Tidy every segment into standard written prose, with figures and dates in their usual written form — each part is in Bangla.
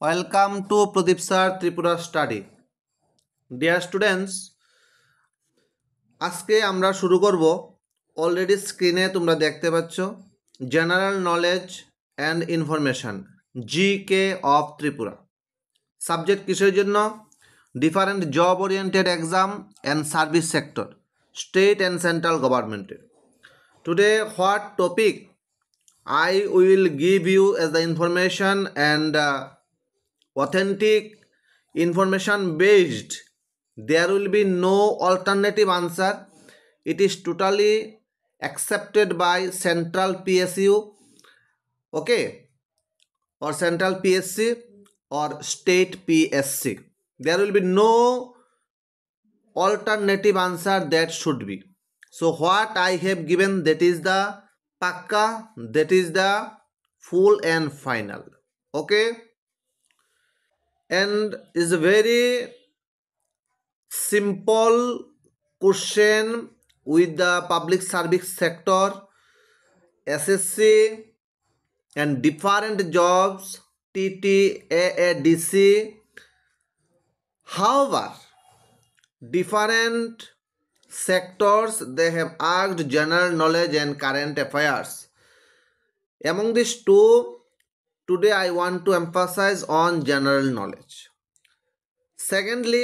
Welcome to Pradeep Sir Tripura Study. Dear students, আজকে আমরা শুরু করব। অলরেডি স্ক্রিনে তোমরা দেখতে পাচ্ছ general knowledge and information GK of Tripura. Subject কিসের জন্য? Different job oriented exam and service sector, state and central গভর্নমেন্টের। Today what topic I will give you as the information and authentic information based. There will be no alternative answer. It is totally accepted by central PSU, okay, or central PSC or state PSC. There will be no alternative answer that should be. So what I have given, that is the pakka, that is the full and final, okay, and is a very simple question with the public service sector, SSC and different jobs, TT, AADC. However, different sectors, they have asked general knowledge and current affairs. Among these two, today I want to emphasize on general knowledge. Secondly,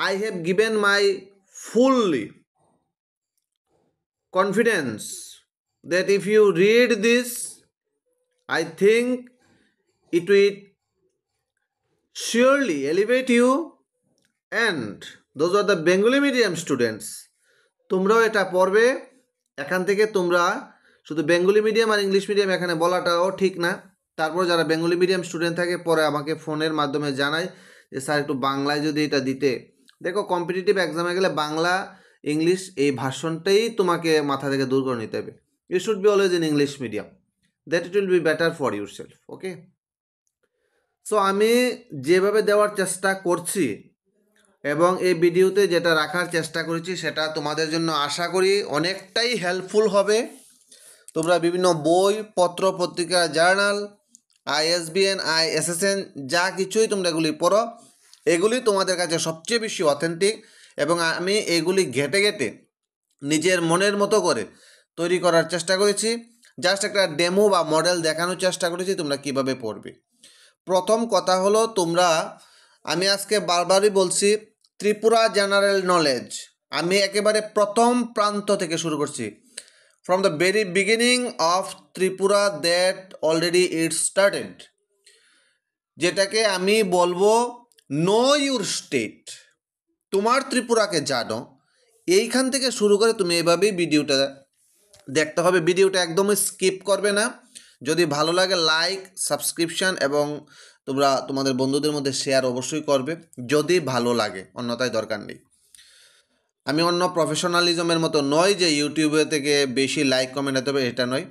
I have given my fully confidence that if you read this, I think it will surely elevate you. And those are the Bengali medium students, তোমরাও এটা পড়বে। এখান থেকে তোমরা শুধু বেঙ্গলি মিডিয়াম আর ইংলিশ মিডিয়াম এখানে বলাটাও ঠিক না। তারপর যারা বেঙ্গলি মিডিয়াম স্টুডেন্ট থাকে পরে আমাকে ফোনের মাধ্যমে জানায় যে স্যার একটু বাংলায় যদি এটা দিতে। দেখো, কম্পিটিটিভ এক্সামে গেলে বাংলা ইংলিশ এই ভার্সনটাই তোমাকে মাথা থেকে দূর করে নিতে হবে। You should be always in English medium, that it will be better for yourself, okay. So আমি যেভাবে দেওয়ার চেষ্টা করছি এবং এই ভিডিওতে যেটা রাখার চেষ্টা করেছি সেটা তোমাদের জন্য আশা করি অনেকটাই হেল্পফুল হবে। তোমরা বিভিন্ন বই, পত্র, পত্রিকা, জার্নাল, ISBN, ISSN যা কিছুই তোমরা এগুলি পড়ো, এগুলি তোমাদের কাছে সবচেয়ে বেশি অথেন্টিক এবং আমি এগুলি ঘেটে ঘেটে নিজের মনের মতো করে তৈরি করার চেষ্টা করেছি। জাস্ট একটা ডেমো বা মডেল দেখানোর চেষ্টা করেছি তোমরা কিভাবে পড়বে। প্রথম কথা হলো, তোমরা, আমি আজকে বারবারই বলছি, ত্রিপুরা জেনারেল নলেজ আমি একেবারে প্রথম প্রান্ত থেকে শুরু করছি। From the very beginning of Tripura that already it started, যেটাকে আমি বলবো নো ইউর স্টেট, তোমার ত্রিপুরাকে জানো, এইখান থেকে শুরু করে তুমি এভাবেই ভিডিওটা দেখতে হবে। ভিডিওটা একদমই স্কিপ করবে না। যদি ভালো লাগে লাইক, সাবস্ক্রিপশান এবং তোমরা তোমাদের বন্ধুদের মধ্যে শেয়ার অবশ্যই করবে যদি ভালো লাগে, অন্যথায় দরকার নেই। আমি অন্য প্রফেশনালিজমের মতো নয় যে ইউটিউবে থেকে বেশি লাইক কমেন্ট হতে হবে, এটা নয়।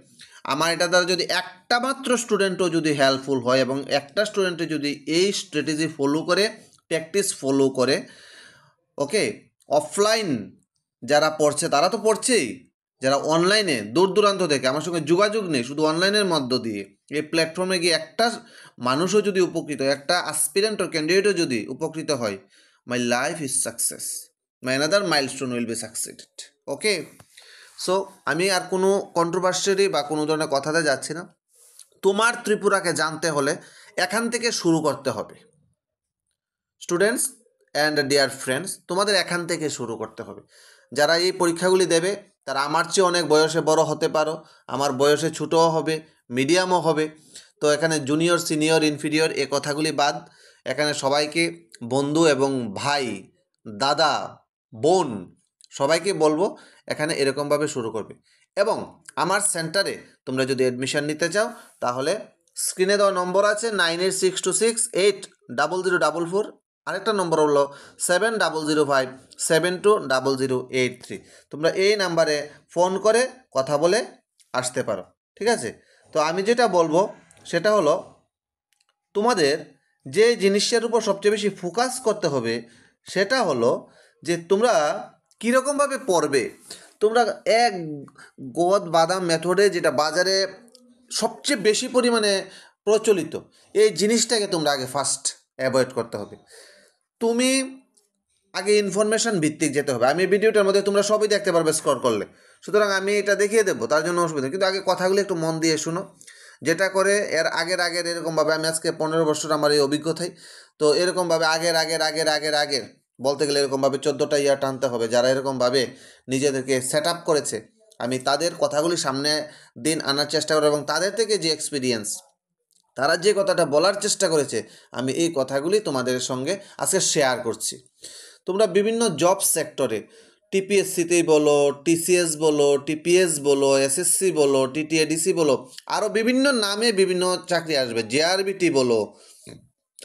আমার এটা দ্বারা যদি একটা মাত্র স্টুডেন্টও যদি হেল্পফুল হয় এবং একটা স্টুডেন্টে যদি এই স্ট্র্যাটেজি ফলো করে, প্র্যাকটিস ফলো করে, ওকে, অফলাইন যারা পড়ছে তারা তো পড়ছেই, যারা অনলাইনে দূর দূরান্ত থেকে আমার সঙ্গে যোগাযোগ নেই, শুধু অনলাইনের মধ্য দিয়ে এই প্ল্যাটফর্মে গিয়ে একটা মানুষও যদি উপকৃত হয়, একটা অ্যাসপিরেন্ট ও ক্যান্ডিডেটও যদি উপকৃত হয়, my life is success, my another milestone will be succeeded, okay. So আমি আর কোনো কন্ট্রোভার্সিটি বা কোনো ধরনের কথাতে যাচ্ছি না। তোমার ত্রিপুরাকে জানতে হলে এখান থেকে শুরু করতে হবে স্টুডেন্টস অ্যান্ড ডিয়ার ফ্রেন্ডস, তোমাদের এখান থেকে শুরু করতে হবে। যারা এই পরীক্ষাগুলি দেবে তারা আমার চেয়ে অনেক বয়সে বড় হতে পারো, আমার বয়সে ছোটও হবে, মিডিয়ামও হবে। তো এখানে জুনিয়র, সিনিয়র, ইনফিরিয়র এ কথাগুলি বাদ, এখানে সবাইকে বন্ধু এবং ভাই, দাদা, বোন সবাইকে বলবো এখানে এরকমভাবে শুরু করবে। এবং আমার সেন্টারে তোমরা যদি অ্যাডমিশান নিতে চাও তাহলে স্ক্রিনে দেওয়া নম্বর আছে 9862680044, আরেকটা নম্বর হলো 7005720083। তোমরা এই নাম্বারে ফোন করে কথা বলে আসতে পারো, ঠিক আছে। তো আমি যেটা বলবো সেটা হলো, তোমাদের যে জিনিসটার উপর সবচেয়ে বেশি ফোকাস করতে হবে সেটা হলো যে তোমরা কীরকমভাবে পড়বে। তোমরা এক গদ বাদাম মেথডে, যেটা বাজারে সবচেয়ে বেশি পরিমাণে প্রচলিত, এই জিনিসটাকে তোমরা আগে ফার্স্ট অ্যাভয়েড করতে হবে। তুমি আগে ইনফরমেশন ভিত্তিক যেতে হবে। আমি ভিডিওটার মধ্যে তোমরা সবই দেখতে পারবে স্ক্রল করলে, সুতরাং আমি এটা দেখিয়ে দেবো, তার জন্য অসুবিধা, কিন্তু আগে কথাগুলো একটু মন দিয়ে শুনো। যেটা করে এর আগের এরকমভাবে, আমি আজকে 15 বছর আমার এই অভিজ্ঞতায়, তো এরকমভাবে আগের বলতে গেলে এরকমভাবে 14টা ইয়ার টানতে হবে। যারা এরকমভাবে নিজেদেরকে সেট আপ করেছে, আমি তাদের কথাগুলি সামনে দিন আনার চেষ্টা করব, এবং তাদের থেকে যে এক্সপিরিয়েন্স, তারা যে কথাটা বলার চেষ্টা করেছে, আমি এই কথাগুলি তোমাদের সঙ্গে আজকে শেয়ার করছি। তোমরা বিভিন্ন জব সেক্টরে, টিপিএসসিতেই বলো, টিসিএস বলো, টিপিএস বলো, এসএসসি বলো, টিটিএডিসি বলো, আরও বিভিন্ন নামে বিভিন্ন চাকরি আসবে, জেআরবিটি বলো,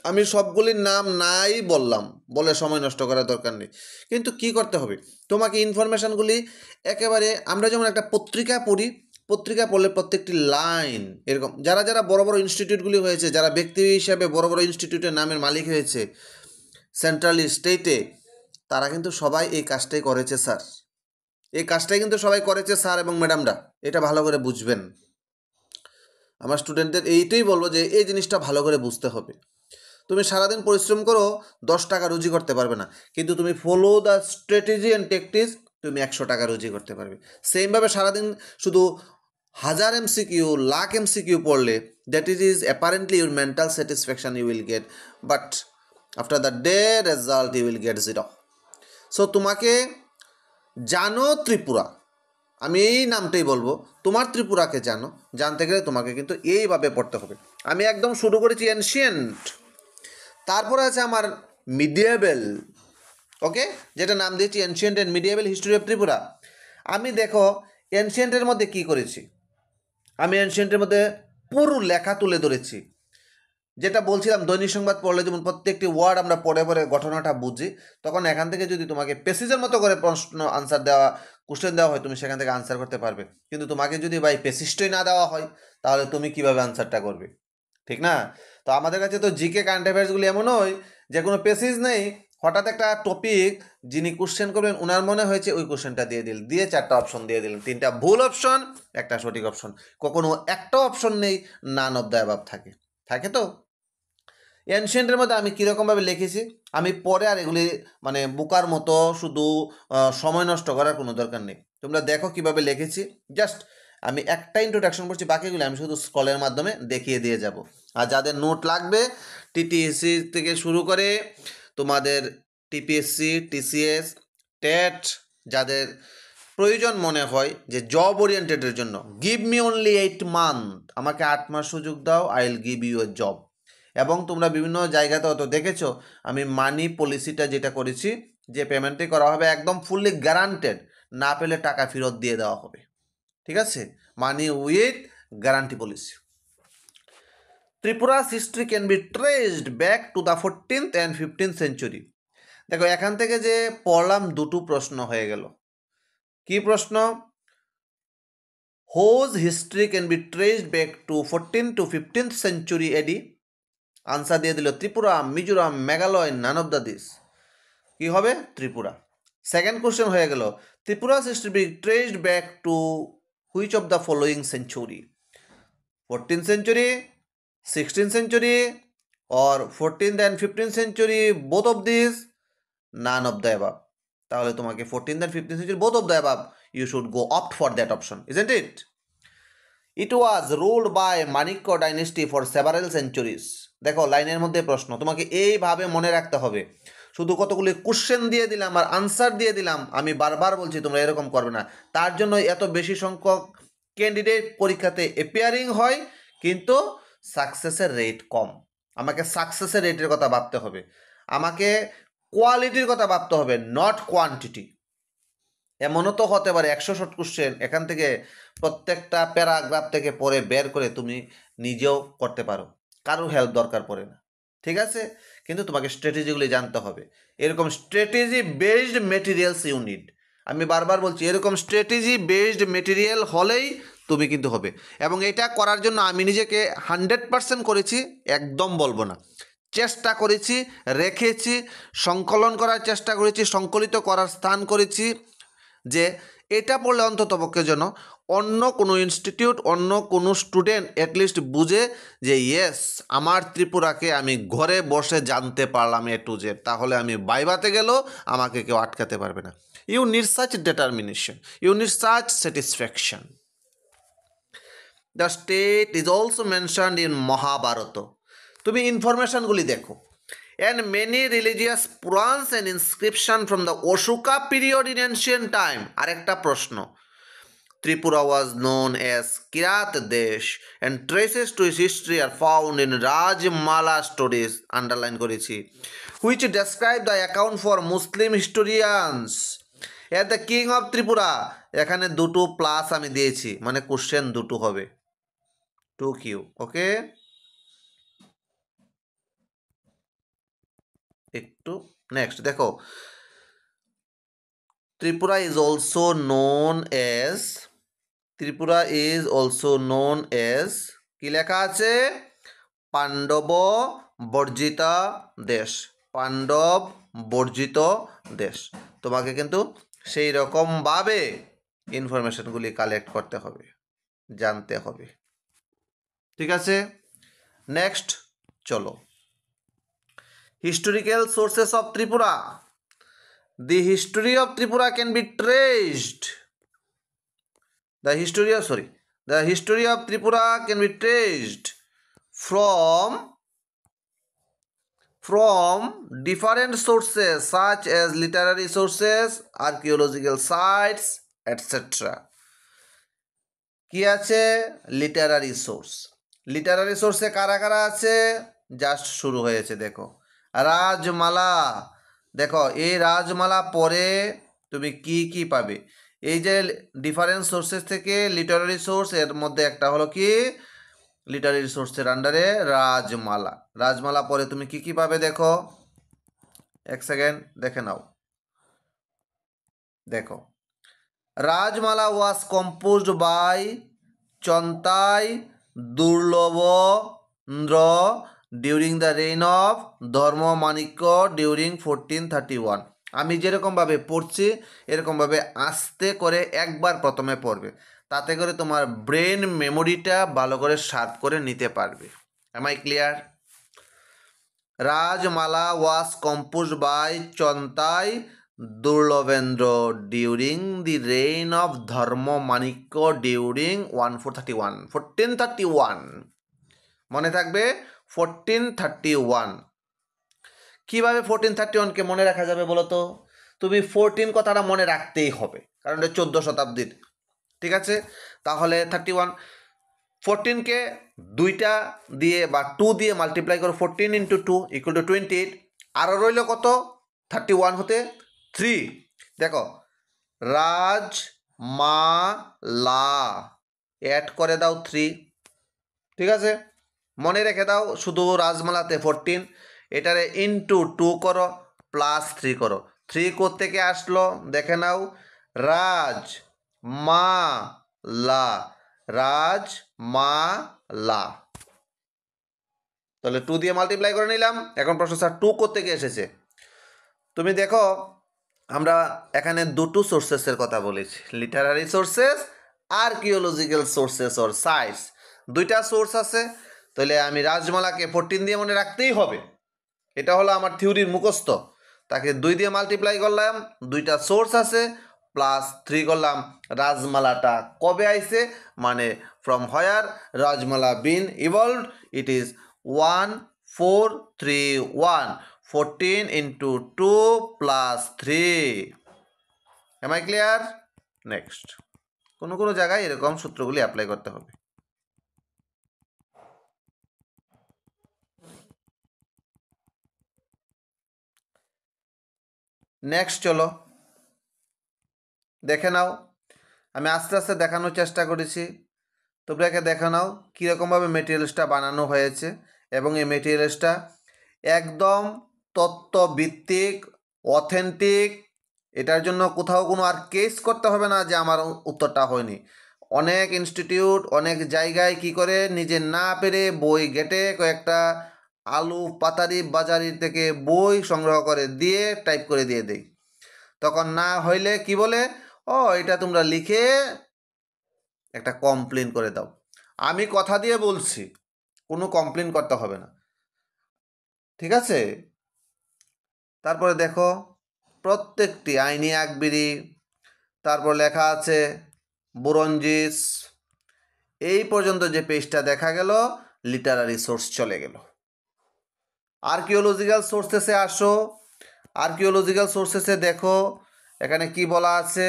আমি সবগুলির নাম নাই বললাম, বলে সময় নষ্ট করার দরকার নেই। কিন্তু কি করতে হবে, তোমাকে ইনফরমেশানগুলি একেবারে, আমরা যেমন একটা পত্রিকা পড়ি, পত্রিকা পড়লে প্রত্যেকটি লাইন এরকম, যারা যারা বড় বড় ইনস্টিটিউটগুলি হয়েছে, যারা ব্যক্তি হিসাবে বড় বড় ইনস্টিটিউটের নামের মালিক হয়েছে সেন্ট্রাল স্টেটে, তারা কিন্তু সবাই এই কাজটাই করেছে স্যার, এই কাজটাই কিন্তু সবাই করেছে স্যার এবং ম্যাডামরা, এটা ভালো করে বুঝবেন। আমার স্টুডেন্টদের এইটাই বলবো যে এই জিনিসটা ভালো করে বুঝতে হবে। তুমি সারাদিন পরিশ্রম করো, 10 টাকা রুজি করতে পারবে না, কিন্তু তুমি follow the strategy and tactics, তুমি 100 টাকা রুজি করতে পারবে। সেমভাবে সারাদিন শুধু 1000 MCQ, লাখ MCQ পড়লে, that is apparently your mental satisfaction you will get, but after the day result you will get 0। So তোমাকে জানো ত্রিপুরা, আমি এই নামটাই বলবো, তোমার ত্রিপুরাকে জানো। জানতে গেলে তোমাকে কিন্তু এইভাবে পড়তে হবে। আমি একদম শুরু করেছি এনশিয়েন্ট, তারপরে আছে আমার মিডিয়েবল, ওকে, যেটা নাম দিয়েছি ancient and medieval history of Tripura. আমি দেখো এনশিয়েন্টের মধ্যে কি করেছি, আমি এনশিয়েন্টের মধ্যে পুরো লেখা তুলে ধরেছি। যেটা বলছিলাম, দৈনিক সংবাদ পড়লে যেমন প্রত্যেকটি ওয়ার্ড আমরা পড়ে পড়ে ঘটনাটা বুঝি, তখন এখান থেকে যদি তোমাকে পেসিজের মতো করে প্রশ্ন আনসার দেওয়া, কোশ্চেন দেওয়া হয়, তুমি সেখান থেকে আনসার করতে পারবে। কিন্তু তোমাকে যদি ভাই পেসিস্টই না দেওয়া হয়, তাহলে তুমি কিভাবে আনসারটা করবে, ঠিক না? তো আমাদের কাছে তো জিকে কারেন্ট অ্যাফেয়ার্সগুলি এমন হয় যে কোনো পেসিজ নেই, হঠাৎ একটা টপিক যিনি কোশ্চেন করবেন ওনার মনে হয়েছে ওই কোশ্চেনটা দিয়ে 4টা অপশন দিয়ে দিলেন, 3টা ভুল অপশন, একটা সঠিক অপশন, কখনো একটা অপশন নেই, নান অফ দ্য অ্যাবাভ থাকে তো। এনশিয়েন্টের মধ্যে আমি কীরকমভাবে লিখেছি, আমি পরে আর এগুলি মানে বুকার মতো শুধু সময় নষ্ট করার কোনো দরকার নেই, তোমরা দেখো কিভাবে লিখেছি। জাস্ট আমি একটা ইন্ট্রোডাকশন করছি, বাকিগুলো আমি শুধু স্ক্রলের মাধ্যমে দেখিয়ে দিয়ে যাব। আর যাদের নোট লাগবে, টিটিএসসি থেকে শুরু করে তোমাদের টিপিএসসি, টিসিএস, টেট, যাদের প্রয়োজন মনে হয় যে জব ওরিয়েন্টেডের জন্য, গিভ মি অনলি 8 মান্থ, আমাকে 8 মাস সুযোগ দাও, I will give you a job. এবং তোমরা বিভিন্ন জায়গাতে হয়তো দেখেছো, আমি মানি পলিসিটা যেটা করেছি, যে পেমেন্টই করা হবে একদম ফুললি গ্যারান্টেড, না পেলে টাকা ফেরত দিয়ে দেওয়া হবে, ঠিক আছে? Money with guarantee policy. Tripura's history can be traced back to the 14th and 15th century. দেখো এখান থেকে যে পড়লাম, দুটো প্রশ্ন হয়ে গেল। কি প্রশ্ন? Whose history can be traced back to 14th to 15th century AD. Answer দিয়ে দিল Tripura, Mizoram, Meghalaya, none of the this. কি হবে? ত্রিপুরা। সেকেন্ড কোশ্চেন হয়ে গেল, Tripura's history be traced back to which of the following century? 14th century, 16th century, or 14th and 15th century, both of these, none of the above. তাহলে তোমাকে 14th and 15th century, both of the above, you should go opt for that option, isn't it? It was ruled by Manikya dynasty for several centuries. দেখো লাইনের মধ্যে প্রশ্ন, তোমাকে এইভাবে মনে রাখতে হবে। শুধু কতগুলি কোশ্চেন দিয়ে দিলাম আর আনসার দিয়ে দিলাম, আমি বারবার বলছি তোমরা এরকম করবে না। তার জন্য এত বেশি সংখ্যক ক্যান্ডিডেট পরীক্ষাতে অ্যাপিয়ারিং হয়, কিন্তু সাকসেসের রেট কম। আমাকে সাকসেসের রেটের কথা ভাবতে হবে, আমাকে কোয়ালিটির কথা ভাবতে হবে, নট কোয়ান্টিটি। এমনও তো হতে পারে 100 শর্ট কোশ্চেন এখান থেকে প্রত্যেকটা প্যারাগ্রাফ থেকে পড়ে বের করে তুমি নিজেও করতে পারো, কারোর হেল্প দরকার পড়ে না, ঠিক আছে? কিন্তু তোমাকে স্ট্র্যাটেজিগুলি জানতে হবে। এরকম strategy based materials you need. আমি বারবার বলছি, এরকম স্ট্র্যাটেজি বেসড মেটেরিয়াল হলেই তুমি কিন্তু হবে। এবং এটা করার জন্য আমি নিজেকে 100% করেছি, একদম বলবো না, চেষ্টা করেছি, রেখেছি, সংকলন করার চেষ্টা করেছি, সংকলিত করার স্থান করেছি, যে এটা পড়লে অন্ততপক্ষে যেন অন্য কোনো ইনস্টিটিউট, অন্য কোনো স্টুডেন্ট অ্যাটলিস্ট বুঝে যে ইয়েস, আমার ত্রিপুরাকে আমি ঘরে বসে জানতে পারলাম এ টু জেড, তাহলে আমি বাইবাতে গেলেও আমাকে কেউ আটকাতে পারবে না। You need such determination, you need such satisfaction. The state is also mentioned in Mahabharata. তুমি ইনফরমেশনগুলি দেখো। And many religious Purans and inscription from the Ashoka period in ancient time. আরেকটা প্রশ্ন, Tripura was known as Kirat Desh and traces to its history are found in Rajmala stories, underline করেছি, which describe the account for Muslim historians as the king of Tripura. এখানে দুটো প্লাস আমি দিয়েছি, মানে কোশ্চেন দুটো হবে, 2Q, ওকে। একটু নেক্সট দেখো, Tripura is also known as কি লেখা আছে, পাণ্ডব বর্জিত দেশ, পাণ্ডব বর্জিত দেশ। তোমাকে কিন্তু সেই রকমভাবে ইনফরমেশনগুলি কালেক্ট করতে হবে, জানতে হবে, ঠিক আছে। নেক্সট চলো, historical sources of Tripura. The history of Tripura can be traced. The history of Tripura can be traced from different sources such as literary sources, archaeological sites, etc. কি আছে, লিটারারি সোর্স। লিটারারি সোর্সে কারা কারা আছে, জাস্ট শুরু হয়েছে দেখো, রাজমালা। দেখো এই রাজমালা পরে তুমি কি কি পাবে, এই যে ডিফারেন্ট সোর্সেস থেকে লিটারারি সোর্স, এর মধ্যে একটা হলো কি লিটারারি সোর্সের আন্ডারে রাজমালা। রাজমালা পরে তুমি কি কি পাবে দেখো, এক সেকেন্ড দেখে নাও। দেখো, Rajmala was composed by Chantai Durlabhendra during the reign of Dharmamanikya during 1431। আমি যেরকমভাবে পড়ছি এরকমভাবে আস্তে করে একবার প্রথমে পড়বে, তাতে করে তোমার ব্রেন মেমোরিটা ভালো করে শার্প করে নিতে পারবে। Am I clear? Rajmala was composed by Chantai Durlabhendra during the reign of Dharmamanikya during 1431। মনে থাকবে 1431। কীভাবে 1431কে মনে রাখা যাবে বলো তো? তুমি 14 কথাটা মনে রাখতেই হবে, কারণ এটা 14 শতাব্দীর, ঠিক আছে। তাহলে 31, 14কে 2টা দিয়ে বা 2 দিয়ে মাল্টিপ্লাই করো, 14 × 2 = 28। আরও রইল কত 31 হতে 3। দেখো, রাজ মা লা অ্যাড করে দাও 3, ঠিক আছে। মনে রেখে দাও শুধু রাজমালাতে 14, এটারে ইন্টু 2 করো, প্লাস 3 করো। 3 কোত্থেকে আসলো দেখে নাও, রাজ মা লা, রাজ মা লা। তাহলে 2 দিয়ে মাল্টিপ্লাই করে নিলাম। এখন প্রশ্ন, স্যার 2 কোত্থেকে এসেছে? তুমি দেখো, আমরা এখানে দুটো সোর্সেসের কথা বলেছি, Literary sources, archaeological sources or sites. দুইটা সোর্স আছে, তাহলে আমি রাজমালাকে 14 দিয়ে মনে রাখতেই হবে, এটা হলো আমার থিওরির মুখস্থ। তাকে 2 দিয়ে মাল্টিপ্লাই করলাম, দুইটা সোর্স আছে, প্লাস 3 করলাম। রাজমালাটা কবে আইছে, মানে from where Rajmala been evolved, it is 1431। 14 × 2 + 3। Am I clear? Next, কোনো কোনো জায়গায় এরকম সূত্রগুলি অ্যাপ্লাই করতে হবে। নেক্সট চলো দেখে নাও, আমি আস্তে আস্তে দেখানোর চেষ্টা করেছি, তোমরা একে দেখে নাও কীরকমভাবে মেটেরিয়ালসটা বানানো হয়েছে, এবং এই মেটেরিয়ালসটা একদম তত্ত্বভিত্তিক, অথেন্টিক। এটার জন্য কোথাও কোনো আর কেস করতে হবে না যে আমার উত্তরটা হয়নি। অনেক ইনস্টিটিউট অনেক জায়গায় কি করে, নিজে না পেরে বই ঘেটে কয়েকটা আলু পাতারি বাজারি থেকে বই সংগ্রহ করে দিয়ে টাইপ করে দিয়ে দেয়। তখন না হইলে কি বলে, ও এটা তোমরা লিখে একটা কমপ্লেন করে দাও। আমি কথা দিয়ে বলছি, কোনো কমপ্লেন করতে হবে না, ঠিক আছে? তারপরে দেখো প্রত্যেকটি আইনি আকবরি, তারপর লেখা আছে বুরঞ্জিস, এই পর্যন্ত যে পেজটা দেখা গেল লিটারারি সোর্স চলে গেল। আর্কিওলজিক্যাল সোর্সেসে আসো, আর্কিওলজিক্যাল সোর্সেসে দেখো এখানে কি বলা আছে।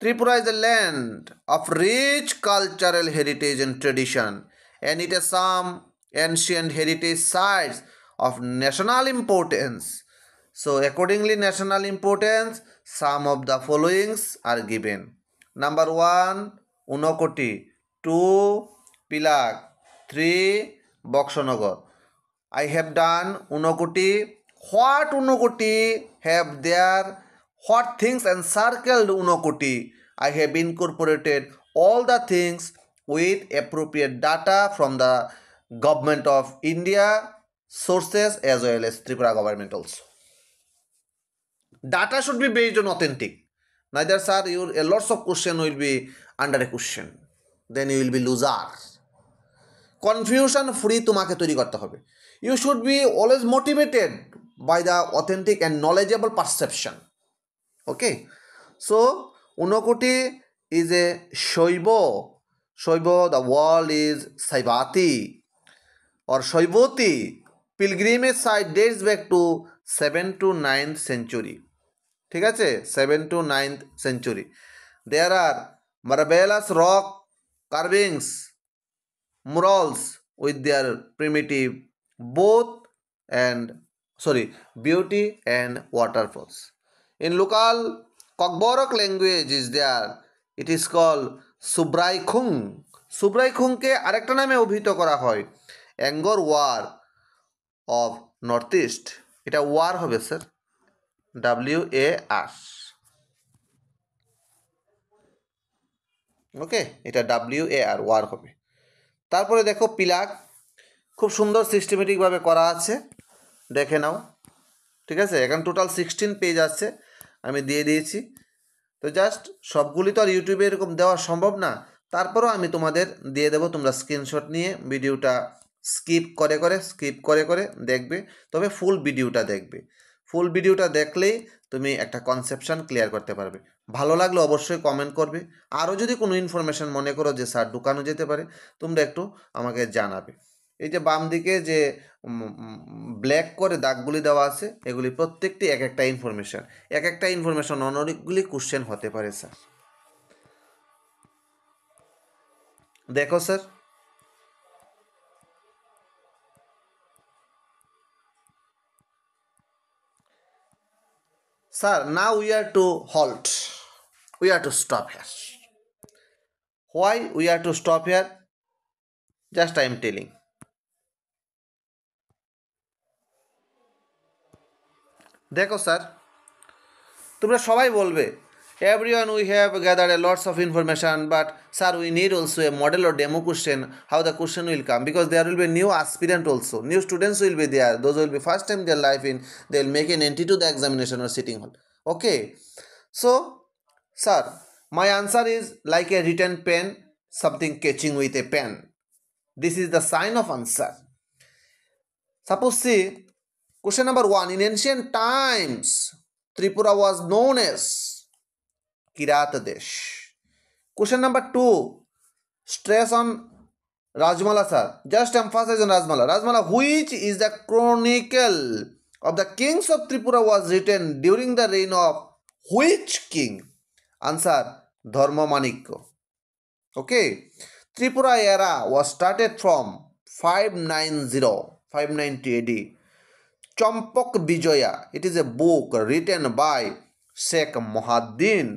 Tripura is a land of rich cultural heritage and tradition, and it has some ancient heritage sites of national importance. So, accordingly, national importance, some of the followings are given. Number 1, Unokoti. 2, Pilag. 3, Bokshonagar. I have done Unokoti. What Unokoti have there? What things encircled Unokoti? I have incorporated all the things with appropriate data from the government of India sources as well as Tripura government also. Data should be based on authentic. Neither, sir, your lots of question will be under a question. Then you will be loser. Confusion free তোমাকে তৈরি করতে হবে। You should be always motivated by the authentic and knowledgeable perception. Okay, so Unakoti is a Shaiva, the world is Shaivati or Shaivati pilgrimage site dates back to 7th to 9th century, ঠিক আছে, 7th to 9th century. There are marvelous rock carvings, murals with their primitive beauty and waterfalls. In local Kokborok language is there, it is called Subraikhung. সুব্রাইখুংকে আরেকটা নামে অভিহিত করা হয় অ্যাঙ্গর ওয়ার অফ নর্থ ইস্ট। এটা ওয়ার হবে স্যার, WAR। ওকে, এটা WAR, ওয়ার হবে। তারপরে দেখো পিলাক, খুব সুন্দর সিস্টেমেটিকভাবে করা আছে, দেখে নাও, ঠিক আছে। এখন টোটাল 16 পেজ আছে, আমি দিয়ে দিয়েছি। তো জাস্ট সবগুলি তো আর ইউটিউবে এরকম দেওয়া সম্ভব না, তারপরেও আমি তোমাদের দিয়ে দেবো, তোমরা স্ক্রিনশট নিয়ে ভিডিওটা স্কিপ করে করে দেখবে, তবে ফুল ভিডিওটা দেখবে। ফুল ভিডিওটা দেখলেই তুমি একটা কনসেপশন ক্লিয়ার করতে পারবে। ভালো লাগলে অবশ্যই কমেন্ট করবে। আরও যদি কোনো ইনফরমেশন মনে করো যে স্যার ঢুকানো যেতে পারে, তোমরা একটু আমাকে জানাবে। এই যে বাম দিকে যে ব্ল্যাক করে দাগগুলি দেওয়া আছে, এগুলি প্রত্যেকটি এক একটা ইনফরমেশন অনেকগুলি কোশ্চেন হতে পারে স্যার। দেখো sir, sir, now we are to halt. We are to stop here. Why we are to stop here? Just I am telling. দেখো স্যার, তোমরা সবাই বলবে everyone we have gathered a lots of information, but sir we need also a model or demo question, how the question will come, because there will be new aspirant also, new students will be there, those will be first time their life in, they will make an entry to the examination or sitting hall. Okay, so sir, my answer is like a written pen, something catching with a pen. This is the sign of answer. Suppose see, question number 1, in ancient times Tripura was known as Kirat Desh. Question number 2, stress on Rajmala sir, just emphasis on Rajmala, which is the chronicle of the kings of Tripura was written during the reign of which king? Answer, Dharmamanikya. Okay, Tripura era was started from 590 AD. Champak Bijoya, it is a book written by Sheikh Mohaddin.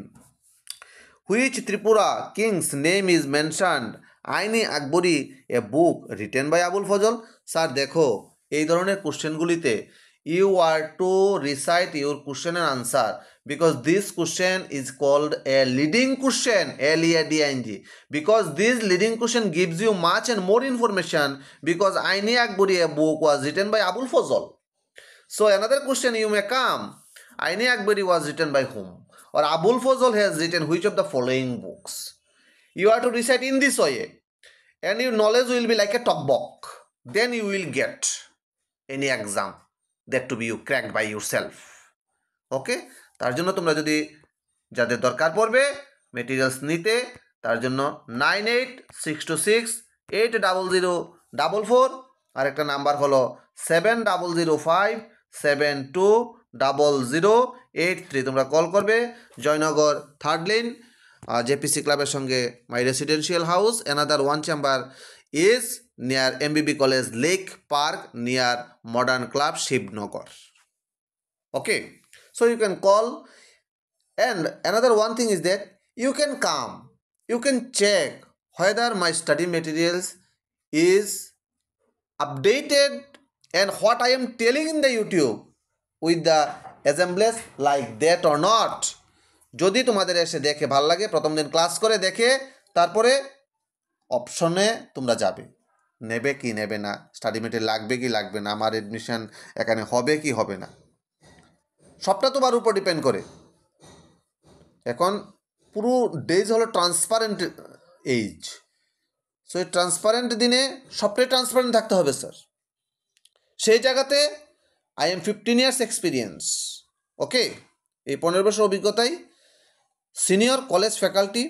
Which Tripura king's name is mentioned? আইনি Akbari, a book written by Abul Fazal. Sir দেখো, এই ধরনের কোশ্চেনগুলিতে you are to recite your question and answer, because this question is called a leading question, LEADING, because this leading question gives you much and more information, because আইনি Akbari, a book was written by Abul Fazl. So another question you may come, আইনি Akbari was written by whom? or Abul Fazl has written which of the following books. You have to recite in this way, and your knowledge will be like a talkbook. Then you will get any exam that to be you cracked by yourself. Okay, তার জন্য তোমরা যদি যাদের দরকার পড়বে মেটেরিয়ালস নিতে, তার জন্য 9862680044 আর একটা নাম্বার হলো 7005720083। তোমরা কল করবে। জয়নগর 3rd lane জেপিসি ক্লাবের সঙ্গে my residential house. Another one chamber is near MBB College Lake Park near Modern Club Shivnagar. Okay, so you can call. And another one thing is that you can come, you can check whether my study materials is updated and what I am telling in the YouTube with the assemblies like that or not. যদি তোমাদের এসে দেখে ভালো লাগে, প্রথম দিন ক্লাস করে দেখে তারপরে অপশনে তোমরা যাবে, নেবে কি নেবে না, স্টাডি মেটেরিয়াল লাগবে কি লাগবে না, আমার এডমিশন এখানে হবে কি হবে না, সবটা তোমার উপর ডিপেন্ড করে। এখন পুরো ডেজ হলো ট্রান্সপারেন্ট এজ। সো এই ট্রান্সপারেন্ট দিনে সবটাই ট্রান্সপারেন্ট থাকতে হবে স্যার। সেই জায়গাতে আই এম 15 years এক্সপিরিয়েন্স। ওকে, এই 15 বছর অভিজ্ঞতায় senior college faculty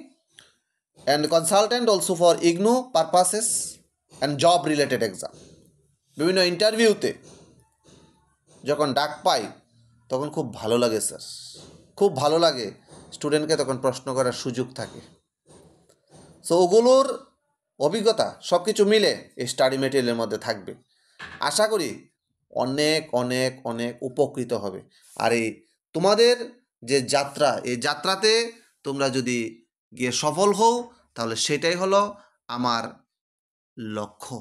and consultant also for IGNOU purposes and job related exam. বিভিন্ন ইন্টারভিউতে যখন ডাক পাই তখন খুব ভালো লাগে স্যার, খুব ভালো লাগে। স্টুডেন্টকে তখন প্রশ্ন করার সুযোগ থাকে। সো ওগুলোর অভিজ্ঞতা সব কিছু মিলে এই স্টাডি মেটেরিয়ালের মধ্যে থাকবে। আশা করি অনেক অনেক অনেক উপকৃত হবে। আর এই তোমাদের যে যাত্রা, এই যাত্রাতে তোমরা যদি গিয়ে সফল হও তাহলে সেটাই হলো আমার লক্ষ্য।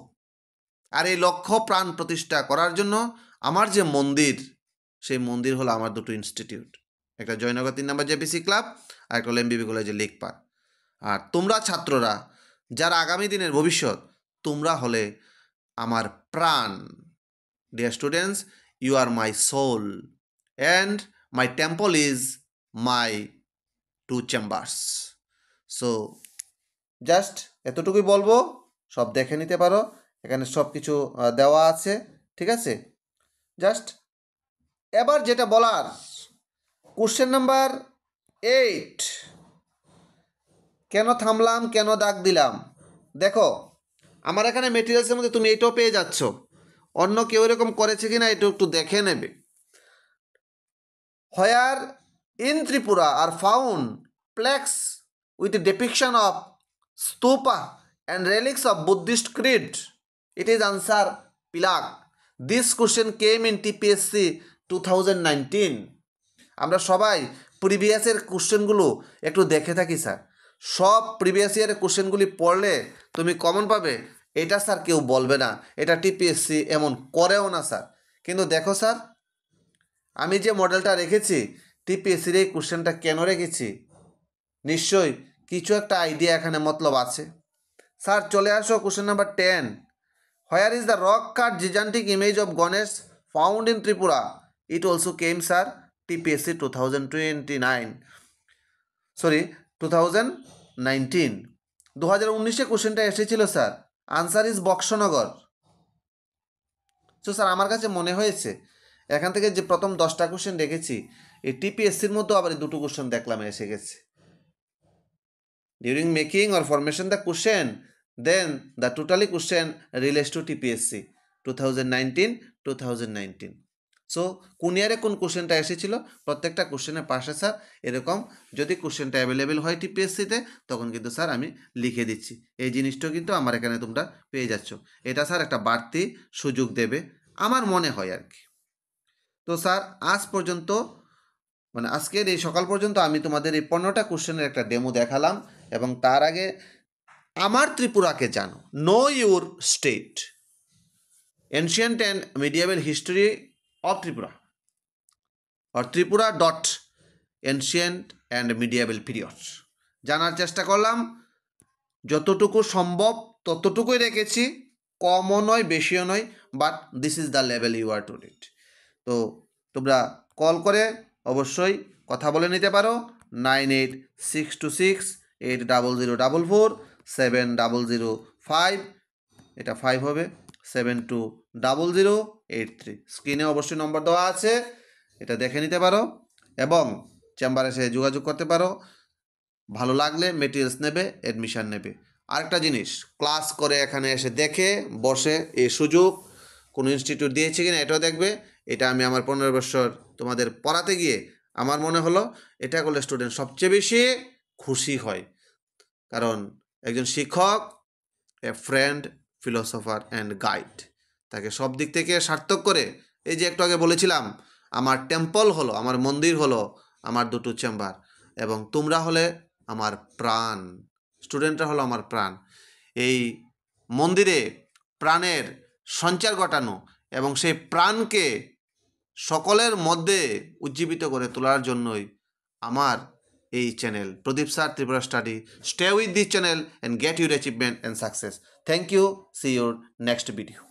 আর এই লক্ষ্য প্রাণ প্রতিষ্ঠা করার জন্য আমার যে মন্দির, সেই মন্দির হলো আমার দুটো ইনস্টিটিউট, একটা জয়নগর 3 নম্বর জেপিসি ক্লাব আর একটা হলো MBB কলেজের লেক পার্ক। আর তোমরা ছাত্ররা যারা আগামী দিনের ভবিষ্যৎ, তোমরা হলে আমার প্রাণ। Dear students, you are my soul and my temple is my 2 chambers. So just এতটুকুই বলবো, সব দেখে নিতে পারো, এখানে সব কিছু দেওয়া আছে, ঠিক আছে। জাস্ট এবার যেটা বলার, কোশ্চেন নাম্বার 8 কেন থামলাম, কেন দাগ দিলাম। দেখো আমার এখানে মেটেরিয়ালসের মধ্যে তুমি এটাও পেয়ে যাচ্ছ, অন্য কেউ এরকম করেছে কিনা এটা একটু দেখে নেবে। Where in Tripura are found plaques with the depiction of stupa and relics of Buddhist creed? It is answer Pilag. This question came in TPSC 2019. আমরা সবাই প্রিভিয়াস ইয়ার কোশ্চেনগুলো একটু দেখে থাকি স্যার। সব প্রিভিয়াস ইয়ারের কোশ্চেনগুলি পড়লে তুমি কমন পাবে, এটা স্যার কেউ বলবে না, এটা টিপিএসসি এমন করেও না স্যার। কিন্তু দেখো স্যার, আমি যে মডেলটা রেখেছি টিপিএসসির এই কোশ্চেনটা কেন রেখেছি, নিশ্চয়ই কিছু একটা আইডিয়া এখানে মতলব আছে। স্যার চলে আসো question number 10। Where is the rock cut gigantic image of Ganesh found in Tripura? It also came sir TPSC 2019। 2019 কোশ্চেনটা এসেছিল স্যার। Answer is Boxanagar. তো স্যার আমার কাছে মনে হয়েছে এখান থেকে যে প্রথম 10টা কোশ্চেন রেখেছি, এই টিপিএসসির মধ্যে আবার দুটো কোশ্চেন দেখলাম এসে গেছে। During making or formation the question, then the totally question relates to TPSC 2019। সো কোন ইয়ারে কোন কোশ্চেনটা এসেছিল, প্রত্যেকটা কোশ্চেনের পাশে স্যার এরকম যদি কোশ্চেনটা অ্যাভেলেবেল হয় টিপিএসসিতে, তখন কিন্তু স্যার আমি লিখে দিচ্ছি। এই জিনিসটাও কিন্তু আমার এখানে তোমরা পেয়ে যাচ্ছ। এটা স্যার একটা বাড়তি সুযোগ দেবে আমার মনে হয় আর কি। তো স্যার আজ পর্যন্ত, মানে আজকের এই সকাল পর্যন্ত আমি তোমাদের এই 15টা কোশ্চেনের একটা ডেমো দেখালাম। এবং তার আগে আমার ত্রিপুরাকে জানো, no your state, ancient and medieval history of Tripura or tripura.ancient and medieval period জানার চেষ্টা করলাম। যতটুকু সম্ভব ততটুকুই রেখেছি, কমও নয় বেশিও নয়, but this is the level you are to read. তো তোমরা কল করে অবশ্যই কথা বলে নিতে পারো 9862680044 7005 এটা 5 হবে 720083 স্ক্রিনে অবশ্যই নম্বর দেওয়া আছে, এটা দেখে নিতে পারো এবং চেম্বারে এসে যোগাযোগ করতে পারো। ভালো লাগলে মেটেরিয়ালস নেবে, অ্যাডমিশান নেবে। আরেকটা জিনিস, ক্লাস করে এখানে এসে দেখে বসে এই সুযোগ কোনো ইনস্টিটিউট দিয়েছে কিনা এটাও দেখবে। এটা আমি আমার 15 বছর তোমাদের পড়াতে গিয়ে আমার মনে হলো এটা করলে স্টুডেন্ট সবচেয়ে বেশি খুশি হয়, কারণ একজন শিক্ষক a friend, philosopher and guide, তাকে সব দিক থেকে সার্থক করে। এই যে একটু আগে বলেছিলাম আমার টেম্পল হলো, আমার মন্দির হলো আমার দুটো চেম্বার, এবং তোমরা হলে আমার প্রাণ, স্টুডেন্টরা হলো আমার প্রাণ। এই মন্দিরে প্রাণের সঞ্চার ঘটানো এবং সেই প্রাণকে সকলের মধ্যে উজ্জীবিত করে তোলার জন্যই আমার এই channel Pradip sir Tripura study. Stay with this channel and get your achievement and success. Thank you. See you next video.